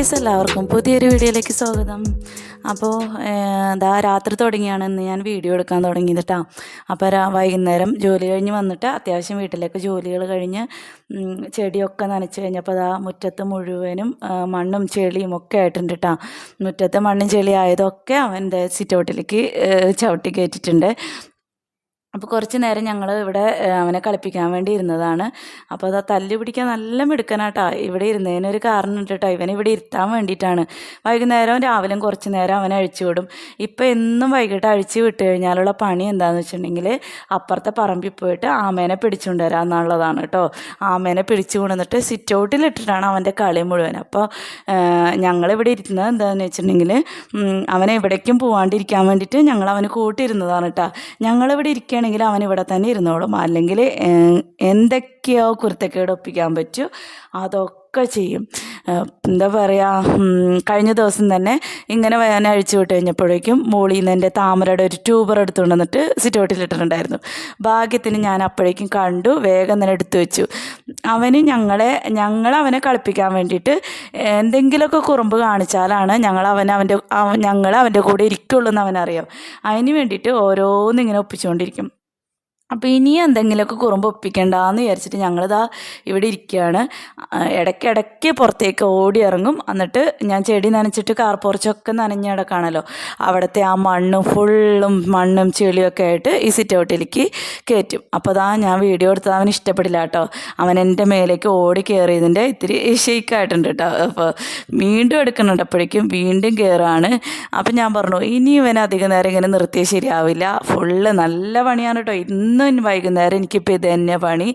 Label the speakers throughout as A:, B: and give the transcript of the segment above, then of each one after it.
A: Guys, എല്ലാവർക്കും പുതിയൊരു വീഡിയോയിലേക്ക് സ്വാഗതം. അപ്പോൾ എന്താ രാത്രി തുടങ്ങിയാണ് ഇന്ന് ഞാൻ വീഡിയോ എടുക്കാൻ തുടങ്ങിയത് കേട്ടോ. അപ്പോൾ വൈകുന്നേരം ജോലി കഴിഞ്ഞ് വന്നിട്ട് അത്യാവശ്യം വീട്ടിലേക്ക് ജോലികൾ കഴിഞ്ഞ് ചെടിയൊക്കെ നനച്ച് കഴിഞ്ഞപ്പോൾ അതാ മുറ്റത്ത് മുഴുവനും മണ്ണും ചെളിയും ഒക്കെ ആയിട്ടുണ്ട് കേട്ടോ. മുറ്റത്ത് മണ്ണും ചെളി ആയതൊക്കെ അവൻ്റെ സിറ്റൗട്ടിലേക്ക് ചവിട്ടി കയറ്റിയിട്ടുണ്ട്. അപ്പോൾ കുറച്ച് നേരം ഞങ്ങൾ ഇവിടെ അവനെ കളിപ്പിക്കാൻ വേണ്ടി ഇരുന്നതാണ്. അപ്പോൾ അത് തല്ലി പിടിക്കാൻ നല്ല മിടുക്കനാട്ടോ. ഇവിടെ ഇരുന്നതിനൊരു കാരണം ഉണ്ട് കേട്ടോ. ഇവനെ ഇവിടെ ഇരുത്താൻ വേണ്ടിയിട്ടാണ്. വൈകുന്നേരവും രാവിലെയും കുറച്ച് നേരം അവനെ അഴിച്ചു വിടും. ഇപ്പോൾ എന്നും വൈകിട്ട് അഴിച്ച് വിട്ട് കഴിഞ്ഞാലുള്ള പണി എന്താണെന്ന് വെച്ചിട്ടുണ്ടെങ്കിൽ അപ്പുറത്തെ പറമ്പിൽ പോയിട്ട് ആമേനെ പിടിച്ചുകൊണ്ട് വരാം എന്നുള്ളതാണ് കേട്ടോ. ആമേനെ പിടിച്ചു കൊണ്ടുവന്നിട്ട് സിറ്റ് ഔട്ടിലിട്ടിട്ടാണ് അവൻ്റെ കളി മുഴുവൻ. അപ്പോൾ ഞങ്ങളിവിടെ ഇരുന്നത് എന്താണെന്ന് വെച്ചിട്ടുണ്ടെങ്കിൽ അവനെ എവിടേക്കും പോകാണ്ടിരിക്കാൻ വേണ്ടിയിട്ട് ഞങ്ങൾ അവന് കൂട്ടിയിരുന്നതാണ് കേട്ടോ. ഞങ്ങളിവിടെ ഇരിക്കുകയാണെങ്കിൽ അവൻ ഇവിടെ തന്നെ ഇരുന്നോളും. അല്ലെങ്കിൽ എന്തൊക്കെയോ കുരുത്തക്കേട് ഒപ്പിക്കാൻ പറ്റും അതൊക്കെ ചെയ്യും. എന്താ പറയുക, കഴിഞ്ഞ ദിവസം തന്നെ ഇങ്ങനെ ഞാൻ അഴിച്ചു വിട്ട് കഴിഞ്ഞപ്പോഴേക്കും മോളിൽ നിന്ന് എൻ്റെ താമരയുടെ ഒരു ട്യൂബർ എടുത്തുകൊണ്ട് വന്നിട്ട് സിറ്റൗട്ടിലിട്ടിട്ടുണ്ടായിരുന്നു. ഭാഗ്യത്തിന് ഞാൻ അപ്പോഴേക്കും കണ്ടു, വേഗം തന്നെ എടുത്തു വെച്ചു. ഞങ്ങൾ അവനെ കളിപ്പിക്കാൻ വേണ്ടിയിട്ട് എന്തെങ്കിലുമൊക്കെ കുറുമ്പ് കാണിച്ചാലാണ് ഞങ്ങൾ അവൻ്റെ കൂടെ ഇരിക്കുള്ളൂ എന്ന് അവനറിയാം. അതിന് വേണ്ടിയിട്ട് ഓരോന്നിങ്ങനെ ഒപ്പിച്ചുകൊണ്ടിരിക്കും. അപ്പോൾ ഇനി എന്തെങ്കിലുമൊക്കെ കുറുമ്പ് ഒപ്പിക്കണ്ടെന്ന് വിചാരിച്ചിട്ട് ഞങ്ങളിതാ ഇവിടെ ഇരിക്കുകയാണ്. ഇടയ്ക്കിടയ്ക്ക് പുറത്തേക്ക് ഓടി ഇറങ്ങും. എന്നിട്ട് ഞാൻ ചെടി നനച്ചിട്ട് കാർപോർച്ചൊക്കെ നനഞ്ഞ കിടക്കുകയാണല്ലോ, അവിടുത്തെ ആ മണ്ണും ചെളിയൊക്കെ ആയിട്ട് ഈ സിറ്റ് ഔട്ടിലേക്ക് കയറ്റും. അപ്പോൾ അതാ ഞാൻ വീഡിയോ എടുത്തത് അവന് ഇഷ്ടപ്പെടില്ല കേട്ടോ. അവൻ എൻ്റെ മേലേക്ക് ഓടി കയറിയതിൻ്റെ ഇത്തിരി ഷെയ്ക്കായിട്ടുണ്ട് കേട്ടോ. അപ്പോൾ വീണ്ടും എടുക്കുന്നുണ്ട്, അപ്പോഴേക്കും വീണ്ടും കയറാണ്. അപ്പം ഞാൻ പറഞ്ഞു ഇനി ഇവൻ അധികം നേരം ഇങ്ങനെ നിർത്തിയാൽ ശരിയാവില്ല. ഫുള്ള് നല്ല പണിയാണ് കേട്ടോ. ഇന്നും വൈകുന്നേരം എനിക്കിപ്പോൾ ഇത് തന്നെ പണി.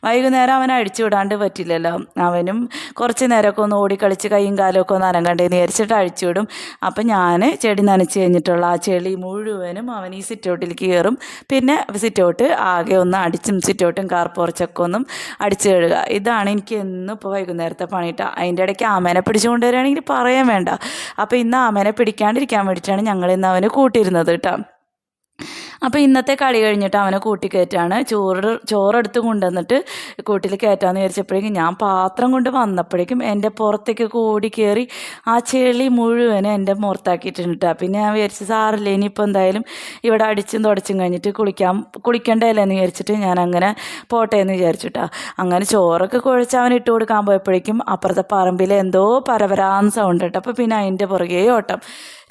A: വൈകുന്നേരം അവനെ അഴിച്ചു വിടാണ്ട് പറ്റില്ലല്ലോ. അവനും കുറച്ച് നേരമൊക്കെ ഒന്ന് ഓടിക്കളിച്ച് കൈയും കാലമൊക്കെ ഒന്ന് അനങ്ങണ്ടേന്ന് വിചാരിച്ചിട്ട് അഴിച്ചു വിടും. അപ്പം ഞാൻ ചെടി നനച്ച് കഴിഞ്ഞിട്ടുള്ള ആ ചെളി മുഴുവനും അവൻ ഈ സിറ്റൗട്ടിലേക്ക് കയറും. പിന്നെ സിറ്റൗട്ട് ആകെ ഒന്ന് അടിച്ചും സിറ്റൗട്ടും കാർപോർച്ചൊക്കെ ഒന്നും അടിച്ചു കഴുകുക. ഇതാണ് എനിക്ക് എന്നും ഇപ്പോൾ വൈകുന്നേരത്തെ പണിയിട്ട. അതിൻ്റെ ഇടയ്ക്ക് ആമേനെ പിടിച്ചു കൊണ്ടുവരികയാണെങ്കിൽ പറയാൻ വേണ്ട. അപ്പോൾ ഇന്ന് ആമേനെ പിടിക്കാണ്ടിരിക്കാൻ വേണ്ടിയിട്ടാണ് ഞങ്ങൾ ഇന്ന് അവന് കൂട്ടിയിരുന്നത് കേട്ടോ. അപ്പോൾ ഇന്നത്തെ കളി കഴിഞ്ഞിട്ട് അവനെ കൂട്ടി കയറ്റാണ്. ചോറെടുത്ത് കൊണ്ടുവന്നിട്ട് കൂട്ടിൽ കയറ്റാമെന്ന് വിചാരിച്ചപ്പോഴേക്കും ഞാൻ പാത്രം കൊണ്ട് വന്നപ്പോഴേക്കും എൻ്റെ പുറത്തേക്ക് ഓടി കയറി ആ ചെളി മുഴുവനും എൻ്റെ മുറത്താക്കിയിട്ടുണ്ട്. പിന്നെ ഞാൻ വിചാരിച്ചു സാറില്ല, ഇനിയിപ്പോൾ എന്തായാലും ഇവിടെ അടിച്ചും തുടച്ചും കഴിഞ്ഞിട്ട് കുളിക്കണ്ടല്ലേ എന്ന് വിചാരിച്ചിട്ട് ഞാൻ അങ്ങനെ പോട്ടെ എന്ന് വിചാരിച്ചിട്ടാ. അങ്ങനെ ചോറൊക്കെ കുഴച്ച് അവൻ ഇട്ട് കൊടുക്കാൻ പോയപ്പോഴേക്കും അപ്പുറത്തെ പറമ്പിൽ എന്തോ പരപരാന്ന് സൗണ്ട് കേട്ടോ. അപ്പോൾ പിന്നെ അതിൻ്റെ പുറകെ ഓട്ടം.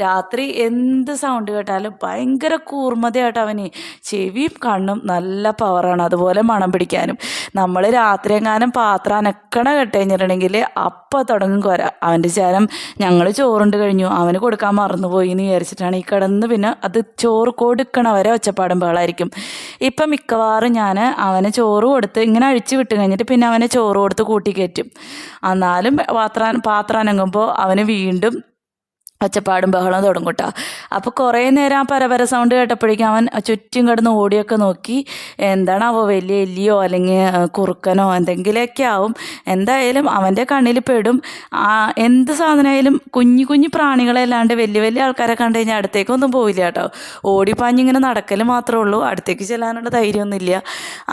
A: രാത്രി എന്ത് സൗണ്ട് കേട്ടാലും ഭയങ്കര കൂർമ്മതയായിട്ട് അവന് ചെവിയും കണ്ണും നല്ല പവറാണ്, അതുപോലെ മണം പിടിക്കാനും. നമ്മൾ രാത്രി എങ്ങാനും പാത്രം അനക്കണ കെട്ടുകഴിഞ്ഞിട്ടുണ്ടെങ്കിൽ അപ്പം തുടങ്ങും കൊര. അവൻ്റെ വിചാരം ഞങ്ങൾ ചോറുണ്ട് കഴിഞ്ഞു, അവന് കൊടുക്കാൻ മറന്നുപോയി എന്ന് വിചാരിച്ചിട്ടാണ് ഈ കിടന്ന് പിന്നെ അത് ചോറ് കൊടുക്കണവരെ ഒച്ചപ്പാടും ബഹളമായിരിക്കും. ഇപ്പം മിക്കവാറും ഞാൻ അവന് ചോറ് കൊടുത്ത് ഇങ്ങനെ അഴിച്ചു വിട്ട് കഴിഞ്ഞിട്ട് പിന്നെ അവനെ ചോറ് കൊടുത്ത് കൂട്ടി കയറ്റും. എന്നാലും പാത്രം അനങ്ങുമ്പോൾ അവന് വീണ്ടും ഒച്ചപ്പാടും ബഹളം തുടങ്ങും കേട്ടോ. അപ്പോൾ കുറേ നേരം ആ പരപര സൗണ്ട് കേട്ടപ്പോഴേക്കും അവൻ ചുറ്റും കിടന്ന് ഓടിയൊക്കെ നോക്കി. എന്താണാവോ, വലിയ എല്ലിയോ അല്ലെങ്കിൽ കുറുക്കനോ എന്തെങ്കിലുമൊക്കെ ആവും. എന്തായാലും അവൻ്റെ കണ്ണിൽ പെടും. എന്ത് സാധനമായാലും കുഞ്ഞു പ്രാണികളെ അല്ലാണ്ട് വലിയ ആൾക്കാരെ കണ്ടു കഴിഞ്ഞാൽ അടുത്തേക്കൊന്നും പോവില്ല കേട്ടോ. ഓടിപ്പാഞ്ഞിങ്ങനെ നടക്കൽ മാത്രമേ ഉള്ളൂ, അടുത്തേക്ക് ചെല്ലാനുള്ള ധൈര്യമൊന്നുമില്ല.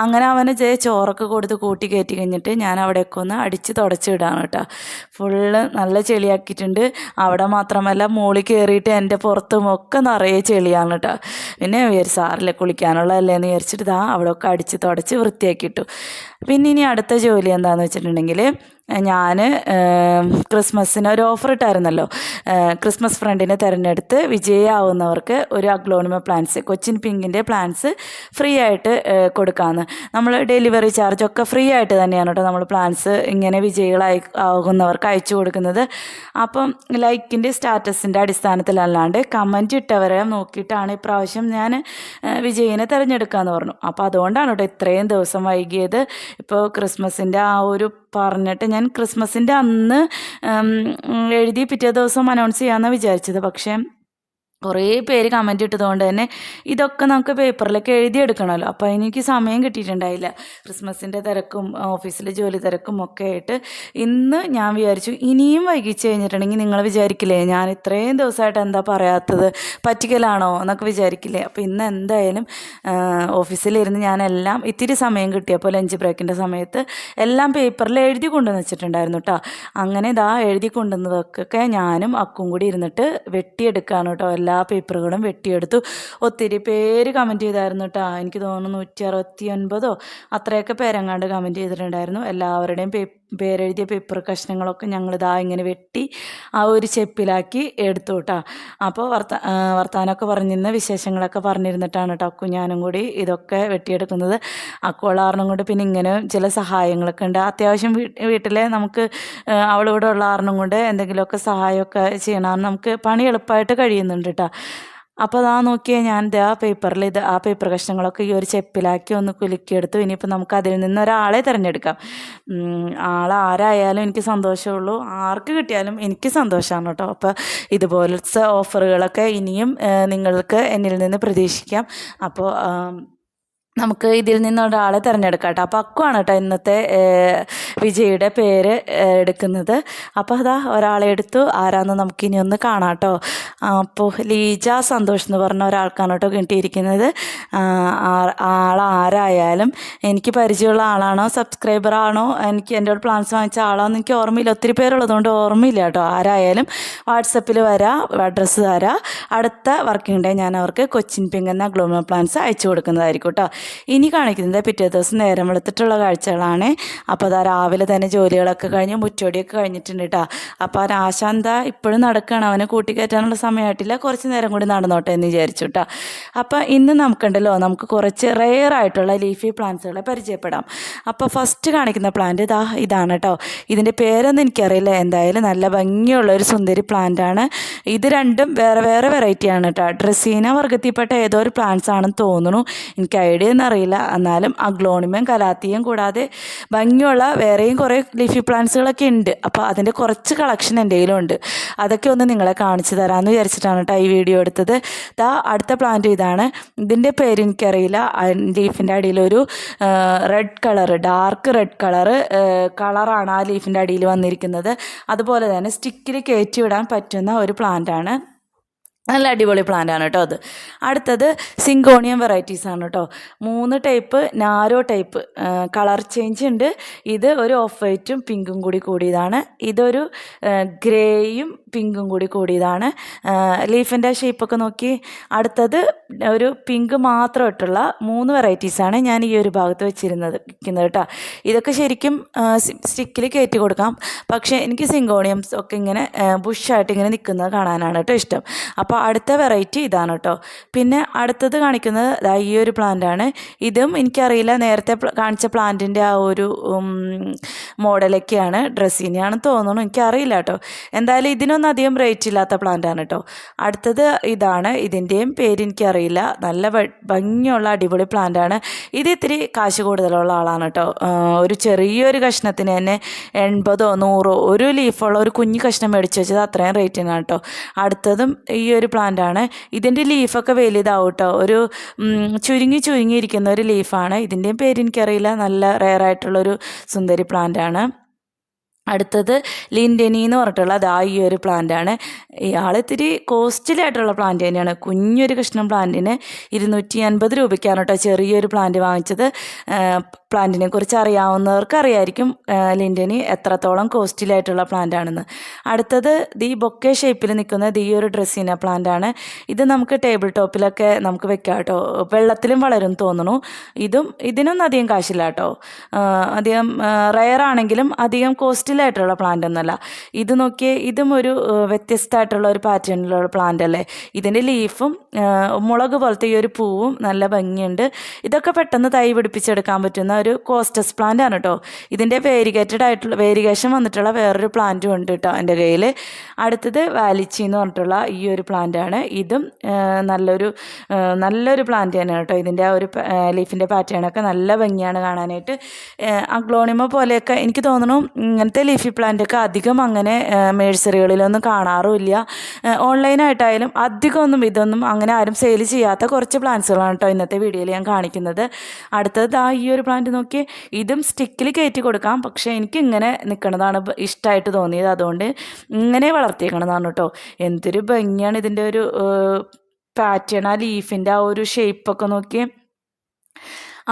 A: അങ്ങനെ അവന് ചോറൊക്കെ കൊടുത്ത് കൂട്ടി കയറ്റി കഴിഞ്ഞിട്ട് ഞാൻ അവിടെയൊക്കെ ഒന്ന് അടിച്ച് തുടച്ചിടാണ് കേട്ടോ. ഫുള്ള് നല്ല ചെളിയാക്കിയിട്ടുണ്ട്. അവിടെ മാത്രമല്ല മോളിൽ കയറിയിട്ട് എൻ്റെ പുറത്തും ഒക്കെ നിറയെ ചെളിയാണ് കേട്ടോ. പിന്നെ സാറില്ല കുളിക്കാനുള്ളതല്ലേ എന്ന് വിചാരിച്ചിട്ട് അവിടെയൊക്കെ അടിച്ച് തുടച്ച് വൃത്തിയാക്കിയിട്ടു. പിന്നെ ഇനി അടുത്ത ജോലി എന്താണെന്ന് വെച്ചിട്ടുണ്ടെങ്കിൽ ഞാൻ ക്രിസ്മസിന് ഒരു ഓഫർ ഇട്ടായിരുന്നല്ലോ. ക്രിസ്മസ് ഫ്രണ്ടിനെ തിരഞ്ഞെടുത്ത് വിജയമാവുന്നവർക്ക് ഒരു അഗ്ലോണിമ പ്ലാന്റ്സ്, കൊച്ചിൻ പിങ്കിൻ്റെ പ്ലാന്റ്സ് ഫ്രീ ആയിട്ട് കൊടുക്കാമെന്ന്. നമ്മൾ ഡെലിവറി ചാർജൊക്കെ ഫ്രീ ആയിട്ട് തന്നെയാണ് കേട്ടോ നമ്മൾ പ്ലാന്റ്സ് ഇങ്ങനെ ആകുന്നവർക്ക് അയച്ചു കൊടുക്കുന്നത്. അപ്പം ലൈക്കിൻ്റെ സ്റ്റാറ്റസിൻ്റെ അടിസ്ഥാനത്തിലല്ലാണ്ട് കമൻറ്റ് ഇട്ടവരെ നോക്കിയിട്ടാണ് ഇപ്രാവശ്യം ഞാൻ വിജയിനെ തിരഞ്ഞെടുക്കാമെന്ന് പറഞ്ഞു. അപ്പോൾ അതുകൊണ്ടാണ് കേട്ടോ ഇത്രയും ദിവസം വൈകിയത്. ഇപ്പോൾ ക്രിസ്മസിൻ്റെ ആ ഒരു പറഞ്ഞിട്ട് ഞാൻ ക്രിസ്മസിൻ്റെ അന്ന് എഴുതി പിറ്റേ ദിവസം അനൗൺസ് ചെയ്യാമെന്നാണ് വിചാരിച്ചത്. പക്ഷേ കുറേ പേര് കമൻറ്റ് ഇട്ടതുകൊണ്ട് തന്നെ ഇതൊക്കെ നമുക്ക് പേപ്പറിലൊക്കെ എഴുതിയെടുക്കണമല്ലോ. അപ്പോൾ എനിക്ക് സമയം കിട്ടിയിട്ടുണ്ടായില്ല. ക്രിസ്മസിൻ്റെ തിരക്കും ഓഫീസിലെ ജോലി തിരക്കും ഒക്കെ ആയിട്ട് ഇന്ന് ഞാൻ വിചാരിച്ചു ഇനിയും വൈകിച്ച് കഴിഞ്ഞിട്ടുണ്ടെങ്കിൽ നിങ്ങൾ വിചാരിക്കില്ലേ ഞാൻ ഇത്രയും ദിവസമായിട്ട് എന്താ പറയാത്തത്, പറ്റിക്കലാണോ എന്നൊക്കെ വിചാരിക്കില്ലേ. അപ്പോൾ ഇന്ന് എന്തായാലും ഓഫീസിലിരുന്ന് ഞാനെല്ലാം ഇത്തിരി സമയം കിട്ടിയപ്പോൾ ലഞ്ച് ബ്രേക്കിൻ്റെ സമയത്ത് എല്ലാം പേപ്പറിൽ എഴുതി കൊണ്ടുവന്ന് വെച്ചിട്ടുണ്ടായിരുന്നു കേട്ടോ. അങ്ങനെ ഇതാ എഴുതി കൊണ്ടുവന്നതൊക്കെ ഞാനും അക്കും കൂടി ഇരുന്നിട്ട് വെട്ടിയെടുക്കുകയാണ് കേട്ടോ. എല്ലാ പേപ്പറുകളും വെട്ടിയെടുത്തു. ഒത്തിരി പേര് കമൻറ്റ് ചെയ്തായിരുന്നു കേട്ടോ. എനിക്ക് തോന്നുന്നു 169 അത്രയൊക്കെ പേരെങ്ങാണ്ട് കമൻറ്റ് ചെയ്തിട്ടുണ്ടായിരുന്നു. എല്ലാവരുടെയും പേരെഴുതിയ പേപ്പർ കഷ്ണങ്ങളൊക്കെ ഞങ്ങളിതാ ഇങ്ങനെ വെട്ടി ആ ഒരു ചെപ്പിലാക്കി എടുത്തു കേട്ടോ. അപ്പോൾ വർത്താനമൊക്കെ പറഞ്ഞിരുന്ന വിശേഷങ്ങളൊക്കെ പറഞ്ഞിരുന്നിട്ടാണ് കേട്ടോ അക്കു ഞാനും കൂടി ഇതൊക്കെ വെട്ടിയെടുക്കുന്നത്. അക്കുള്ള കൊണ്ട് പിന്നെ ഇങ്ങനെ ചില സഹായങ്ങളൊക്കെ ഉണ്ട്. അത്യാവശ്യം വീട്ടിലെ നമുക്ക് അവളിവിടെ ഉള്ള കാരണം കൊണ്ട് എന്തെങ്കിലുമൊക്കെ സഹായമൊക്കെ ചെയ്യണമെന്ന് നമുക്ക് പണി എളുപ്പമായിട്ട് കഴിയുന്നുണ്ട് കേട്ടോ. അപ്പോൾ അതാ നോക്കിയാൽ ഞാൻ ആ പേപ്പറിൽ ആ പേപ്പർ കഷ്ണങ്ങളൊക്കെ ഈ ഒരു ചെപ്പിലാക്കി ഒന്ന് കുലുക്കിയെടുത്തു. ഇനിയിപ്പോൾ നമുക്ക് അതിൽ നിന്ന് ഒരാളെ തിരഞ്ഞെടുക്കാം. ആളാരായാലും എനിക്ക് സന്തോഷമുള്ളൂ, ആർക്ക് കിട്ടിയാലും എനിക്ക് സന്തോഷമാണ് കേട്ടോ. അപ്പോൾ ഇതുപോലത്തെ ഓഫറുകളൊക്കെ ഇനിയും നിങ്ങൾക്ക് എന്നിൽ നിന്ന് പ്രതീക്ഷിക്കാം. അപ്പോൾ നമുക്ക് ഇതിൽ നിന്നൊരാളെ തിരഞ്ഞെടുക്കാം കേട്ടോ. അപ്പോൾ അക്കുവാണ് കേട്ടോ ഇന്നത്തെ വിജയുടെ പേര് എടുക്കുന്നത്. അപ്പോൾ അതാ ഒരാളെ എടുത്തു. ആരാന്ന് നമുക്കിനി ഒന്ന് കാണാം കേട്ടോ. അപ്പോൾ ലീജ സന്തോഷ് എന്ന് പറഞ്ഞ ഒരാൾക്കാണ് കേട്ടോ കിട്ടിയിരിക്കുന്നത്. ആളാരായാലും എനിക്ക് പരിചയമുള്ള ആളാണോ സബ്സ്ക്രൈബറാണോ എനിക്ക് എൻ്റെ പ്ലാൻസ് വാങ്ങിച്ച ആളാണെന്ന് എനിക്ക് ഓർമ്മയില്ല. ഒത്തിരി പേരുള്ളതുകൊണ്ട് ഓർമ്മയില്ല കേട്ടോ. ആരായാലും വാട്സപ്പിൽ വരാം, അഡ്രസ്സ് തരാം. അടുത്ത വർക്കിംഗ് ഡേ ഞാൻ അവർക്ക് കൊച്ചിൻ പിങ്ക് എന്ന ഗ്ലോബൽ പ്ലാൻസ് അയച്ചു കൊടുക്കുന്നതായിരിക്കും കേട്ടോ. ഇനി കാണിക്കുന്നത് പിറ്റേ ദിവസം നേരം വെളുത്തിട്ടുള്ള കാഴ്ചകളാണ്. അപ്പോൾ അതാ രാവിലെ തന്നെ ജോലികളൊക്കെ കഴിഞ്ഞ് മുറ്റോടിയൊക്കെ കഴിഞ്ഞിട്ടുണ്ട് കേട്ടോ. അപ്പോൾ ആശാന്ത ഇപ്പോഴും നടക്കുകയാണ്. അവനെ കൂട്ടിക്കയറ്റാനുള്ള സമയമായിട്ടില്ല, കുറച്ച് നേരം കൂടി നടന്നോട്ടെ എന്ന് വിചാരിച്ചു കേട്ടോ. അപ്പോൾ ഇന്ന് നമുക്കുണ്ടല്ലോ നമുക്ക് കുറച്ച് റെയർ ആയിട്ടുള്ള ലീഫി പ്ലാന്റ്സുകളെ പരിചയപ്പെടാം. അപ്പോൾ ഫസ്റ്റ് കാണിക്കുന്ന പ്ലാന്റ് ഇതാണ് കേട്ടോ. ഇതിൻ്റെ പേരൊന്നും എനിക്കറിയില്ല. എന്തായാലും നല്ല ഭംഗിയുള്ള ഒരു സുന്ദരി പ്ലാന്റാണ്. ഇത് രണ്ടും വേറെ വേറെ വെറൈറ്റിയാണ് കേട്ടോ. ഡ്രസീന വർഗത്തിൽപ്പെട്ട ഏതോ ഒരു പ്ലാന്റ്സ് ആണെന്ന് തോന്നുന്നു, എനിക്ക് ഐഡിയ എന്നറിയില്ല. എന്നാലും അഗ്ലോണിമയും കലാത്തിയും കൂടാതെ ഭംഗിയുള്ള വേറെയും കുറേ ലീഫി പ്ലാന്റ്സുകളൊക്കെ ഉണ്ട്. അപ്പോൾ അതിൻ്റെ കുറച്ച് കളക്ഷൻ എൻ്റെ കയ്യിലുണ്ട്. അതൊക്കെ ഒന്ന് നിങ്ങളെ കാണിച്ചു തരാമെന്ന് വിചാരിച്ചിട്ടാണ് കേട്ടോ ഈ വീഡിയോ എടുത്തത്. അടുത്ത പ്ലാന്റ് ഇതാണ്. ഇതിൻ്റെ പേര് എനിക്കറിയില്ല. ലീഫിൻ്റെ അടിയിലൊരു റെഡ് കളറ്, ഡാർക്ക് റെഡ് കളറാണ് ആ ലീഫിൻ്റെ അടിയിൽ വന്നിരിക്കുന്നത്. അതുപോലെ തന്നെ സ്റ്റിക്കിൽ കയറ്റി വിടാൻ പറ്റുന്ന ഒരു പ്ലാന്റാണ്. നല്ല അടിപൊളി പ്ലാന്റാണ് കേട്ടോ അത്. അടുത്തത് സിങ്കോണിയം വെറൈറ്റീസാണ് കേട്ടോ. 3 type narrow type colour change ഉണ്ട്. ഇത് ഒരു ഓഫ് വൈറ്റും പിങ്കും കൂടി കൂടിയതാണ്. ഇതൊരു ഗ്രേയും പിങ്കും കൂടി കൂടിയതാണ്. ലീഫിൻ്റെ ഷേപ്പൊക്കെ നോക്കി. അടുത്തത് ഒരു പിങ്ക് മാത്രം ഇട്ടുള്ള 3 വെറൈറ്റീസാണ് ഞാൻ ഈ ഒരു ഭാഗത്ത് വെച്ചിരുന്നത് കേട്ടോ. ഇതൊക്കെ ശരിക്കും സ്റ്റിക്കിൽ കയറ്റി കൊടുക്കാം. പക്ഷേ എനിക്ക് സിങ്കോണിയംസ് ഒക്കെ ഇങ്ങനെ ബുഷായിട്ട് ഇങ്ങനെ നിൽക്കുന്നത് കാണാനാണ് കേട്ടോ ഇഷ്ടം. അപ്പോൾ അടുത്ത വെറൈറ്റി ഇതാണ് കേട്ടോ. പിന്നെ അടുത്തത് കാണിക്കുന്നത് ഈ ഒരു പ്ലാന്റാണ്. ഇതും എനിക്കറിയില്ല, നേരത്തെ കാണിച്ച പ്ലാന്റിൻ്റെ ആ ഒരു മോഡലൊക്കെയാണ്. ഡ്രസ്സിനെയാണെന്ന് തോന്നുന്നു, എനിക്കറിയില്ല കേട്ടോ. എന്തായാലും ഇതിനൊന്നും അധികം റേറ്റ് ഇല്ലാത്ത പ്ലാന്റാണ് കേട്ടോ. അടുത്തത് ഇതാണ്. ഇതിൻ്റെയും പേര് എനിക്കറിയില്ല. നല്ല ഭംഗിയുള്ള അടിപൊളി പ്ലാന്റാണ്. ഇത് ഇത്തിരി കാശ് കൂടുതലുള്ള ആളാണ് കേട്ടോ. ഒരു ചെറിയൊരു കഷ്ണത്തിന് തന്നെ 80 100 ഒരു ലീഫുള്ള ഒരു കുഞ്ഞു കഷ്ണം മേടിച്ച് വെച്ചത് അത്രയും റേറ്റിനാണ് കേട്ടോ. അടുത്തതും ഈ ഒരു പ്ലാന്റാണ്. ഇതിൻ്റെ ലീഫൊക്കെ വലുതാവും കേട്ടോ. ഒരു ചുരുങ്ങിയിരിക്കുന്ന ഒരു ലീഫാണ്. ഇതിൻ്റെയും പേര് എനിക്കറിയില്ല. നല്ല റെയർ ആയിട്ടുള്ളൊരു സുന്ദരി പ്ലാന്റാണ്. അടുത്തത് ലിൻഡനി എന്ന് പറഞ്ഞിട്ടുള്ള ഈ ഒരു പ്ലാന്റാണ്. ഇയാൾ ഇത്തിരി കോസ്റ്റ്ലി ആയിട്ടുള്ള പ്ലാന്റ് തന്നെയാണ്. കുഞ്ഞൊരു കഷ്ണം പ്ലാന്റിന് 250 രൂപയ്ക്കാണ് കേട്ടോ ചെറിയൊരു പ്ലാന്റ് വാങ്ങിച്ചത്. പ്ലാന്റിനെ കുറിച്ച് അറിയാവുന്നവർക്ക് അറിയായിരിക്കും ലിൻഡനി എത്രത്തോളം കോസ്റ്റ്ലി ആയിട്ടുള്ള പ്ലാന്റ് ആണെന്ന്. അടുത്തത് ഈ ബൊക്കെ ഷേപ്പിൽ നിൽക്കുന്ന ഈ ഒരു ഡ്രസ്സിന പ്ലാന്റ് ആണ്. ഇത് നമുക്ക് ടേബിൾ ടോപ്പിലൊക്കെ നമുക്ക് വെക്കാം കേട്ടോ. വെള്ളത്തിലും വളരും തോന്നുന്നു. ഇതിനൊന്നും അധികം കാശില്ല കേട്ടോ. അധികം റെയർ ആണെങ്കിലും അധികം കോസ്റ്റ്ലിയായിട്ടുള്ള പ്ലാന്റ് ഒന്നുമല്ല. ഇത് നോക്കിയേ, ഇതും ഒരു വ്യത്യസ്തമായിട്ടുള്ള ഒരു പാറ്റേണിലുള്ള പ്ലാന്റ് അല്ലേ. ഇതിൻ്റെ ലീഫും മുളക് പോലത്തെ ഈ ഒരു പൂവും നല്ല ഭംഗിയുണ്ട്. ഇതൊക്കെ പെട്ടെന്ന് തൈ പിടിപ്പിച്ചെടുക്കാൻ പറ്റുന്ന ഒരു കോസ്റ്റസ് പ്ലാന്റ് ആണ് കേട്ടോ. ഇതിൻ്റെ വേരിഗേഷൻ വന്നിട്ടുള്ള വേറൊരു പ്ലാന്റും ഉണ്ട് കേട്ടോ എൻ്റെ കയ്യിൽ. അടുത്തത് വാലിച്ചി എന്ന് പറഞ്ഞിട്ടുള്ള ഈ ഒരു പ്ലാന്റ് ആണ്. ഇതും നല്ലൊരു പ്ലാന്റ് തന്നെയാണ് കേട്ടോ. ഇതിൻ്റെ ആ ഒരു ലീഫിൻ്റെ പാറ്റേണൊക്കെ നല്ല ഭംഗിയാണ് കാണാനായിട്ട്. അഗ്ലോണിമ പോലെയൊക്കെ എനിക്ക് തോന്നുന്നു ഇങ്ങനത്തെ ലീഫി പ്ലാന്റൊക്കെ അധികം അങ്ങനെ നഴ്സറികളിലൊന്നും കാണാറുമില്ല. ഓൺലൈനായിട്ടായാലും അധികമൊന്നും ഇതൊന്നും അങ്ങനെ ആരും സെയിൽ ചെയ്യാത്ത കുറച്ച് പ്ലാന്റ്സുകളാണ് കേട്ടോ ഇന്നത്തെ വീഡിയോയിൽ ഞാൻ കാണിക്കുന്നത്. അടുത്തത് ഈ ഒരു പ്ലാന്റ് നോക്കി, ഇതും സ്റ്റിക്കിൽ കയറ്റി കൊടുക്കാം. പക്ഷേ എനിക്ക് ഇങ്ങനെ നിൽക്കണതാണ് ഇഷ്ടമായിട്ട് തോന്നിയത്, അതുകൊണ്ട് ഇങ്ങനെ വളർത്തിയേക്കണതാണ് കേട്ടോ. എന്തൊരു ഭംഗിയാണ് ഇതിൻ്റെ ഒരു പാറ്റേൺ, ആ ലീഫിൻ്റെ ആ ഒരു ഷേപ്പൊക്കെ നോക്കി.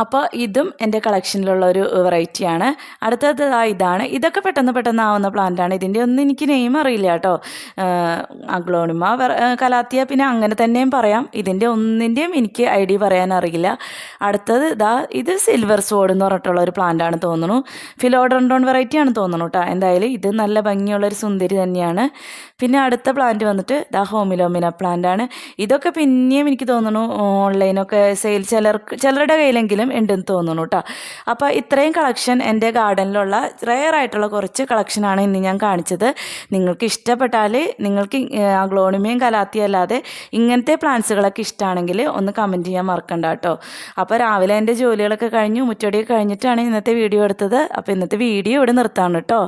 A: അപ്പോൾ ഇതും എൻ്റെ കളക്ഷനിലുള്ള ഒരു വെറൈറ്റിയാണ്. അടുത്തത് ഇതാണ്. ഇതൊക്കെ പെട്ടെന്ന് ആവുന്ന പ്ലാന്റാണ്. ഇതിൻ്റെ ഒന്നും എനിക്ക് നെയിം അറിയില്ല കേട്ടോ. അഗ്ലോണിമ, കലാത്തിയ, പിന്നെ അങ്ങനെ തന്നെയും പറയാം. ഇതിൻ്റെ ഒന്നിൻ്റെയും എനിക്ക് ഐഡിയ പറയാൻ അറിയില്ല. അടുത്തത് ഇത് സിൽവർ സോഡ് എന്ന് പറഞ്ഞിട്ടുള്ള ഒരു പ്ലാന്റാണ് തോന്നുന്നു. ഫിലോഡൻഡ്രോൺ വെറൈറ്റിയാണ് തോന്നുന്നു കേട്ടോ. എന്തായാലും ഇത് നല്ല ഭംഗിയുള്ളൊരു സുന്ദരി തന്നെയാണ്. പിന്നെ അടുത്ത പ്ലാന്റ് വന്നിട്ട് ഹോമിലോമിന പ്ലാന്റാണ്. ഇതൊക്കെ പിന്നെയും എനിക്ക് തോന്നുന്നു ഓൺലൈനൊക്കെ സെയിൽ ചിലരുടെ കയ്യിലെങ്കിലും ഉണ്ടെന്ന് തോന്നുന്നു കേട്ടോ. അപ്പോൾ ഇത്രയും കളക്ഷൻ എൻ്റെ ഗാർഡനിലുള്ള റെയർ ആയിട്ടുള്ള കുറച്ച് കളക്ഷനാണ് ഇന്ന് ഞാൻ കാണിച്ചത്. നിങ്ങൾക്ക് ഇഷ്ടപ്പെട്ടാൽ, നിങ്ങൾക്ക് അഗ്ലോണിമയും കലാത്തിയും അല്ലാതെ ഇങ്ങനത്തെ പ്ലാന്റ്സുകളൊക്കെ ഇഷ്ടമാണെങ്കിൽ ഒന്ന് കമൻറ്റ് ചെയ്യാൻ മറക്കണ്ട കേട്ടോ. അപ്പോൾ രാവിലെ എൻ്റെ ജോലികളൊക്കെ കഴിഞ്ഞു, മുറ്റടിയൊക്കെ കഴിഞ്ഞിട്ടാണ് ഇന്നത്തെ വീഡിയോ എടുത്തത്. അപ്പോൾ ഇന്നത്തെ വീഡിയോ ഇവിടെ നിർത്താണ് കേട്ടോ.